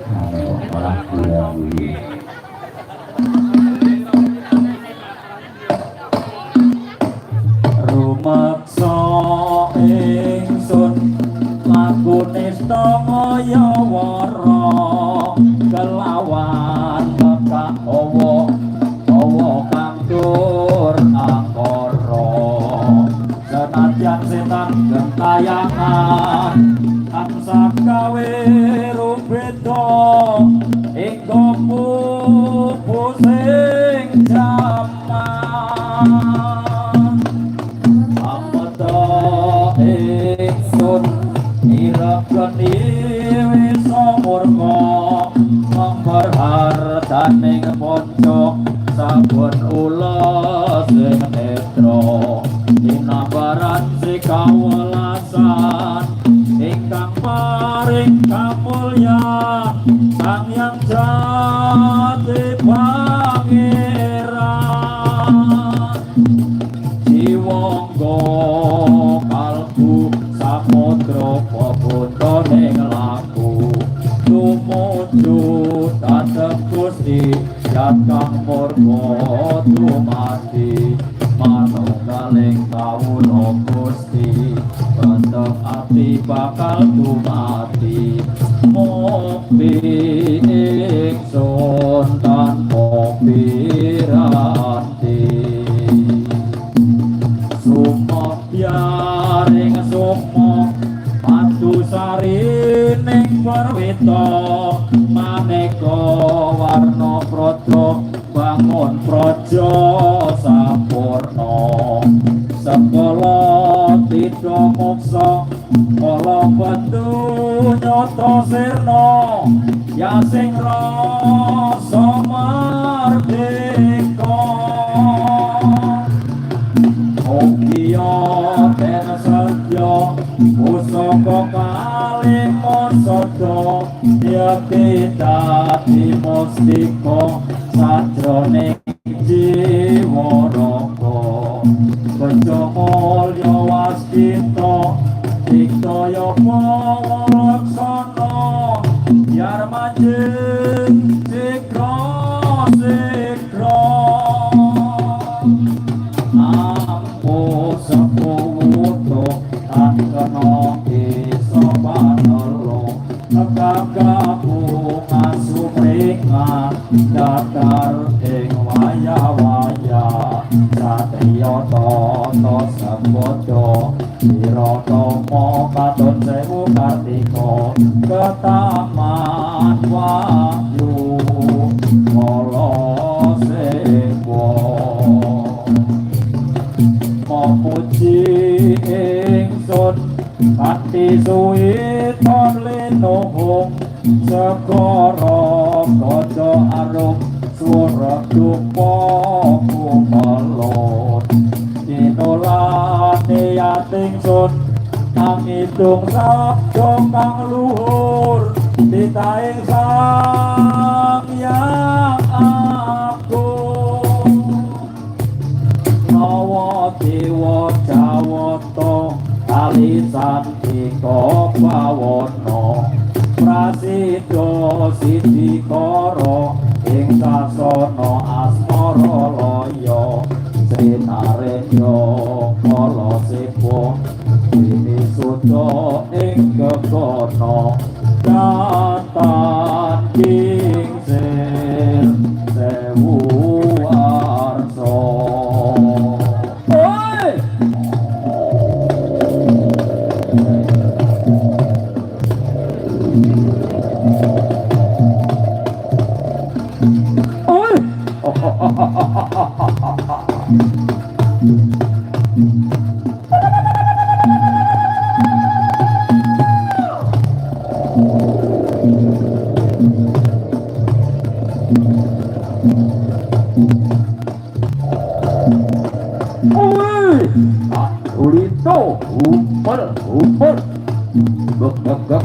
orang Bulawi rumaksa ingsun lakune stangaya wara kelawan mekak awa kang dur angkara senadyan setan gentayangan tansah gawe rubeda ing kubu sing jaman amada ingsun irakeni wisa murka memperhartaning pojok sabun ula sing netra dinambaran sikawelasan ingkang paring kamulyan sang yang jati pangeran jiwangga kalbu samudra pabondoning laku tumuju dhateng Gusti Kakang murka dumadi manunggaling kawula Gusti bentuk ati bakal dumadi mopi ingsun tanpa piranti sumodyaring sukma padu sarining perwita maneka warna praja bangun praja sampurna sekala tida moksa kala bantu nyata sirna ya sing rasa mardika Okiya ten sadya pusaka kalimasada yakti dadi mustika sajroning jiwa raga bejo mulya wastita dikdaya palaksana biar manjing sikra sepuwuto angkana isa panelo kagabungan supringan datar ing waya-waya satriya tata sembodo wiratama katon sewu kartika ketaman wahyu kala sewa memuji ingsun kanthi suwiton linuhung segara kaca arum swara dupa kumelot dinolane yatingsun kang idung sabda kang luhur ditaing sang yang agung nawa dewa jawata kalisan ika pawana prasidha sidikara ing sasana asmara laya srinareja kala sepo ini suda ing gegana datan kingsir sewu arsa Ulito, upal, upal, gak,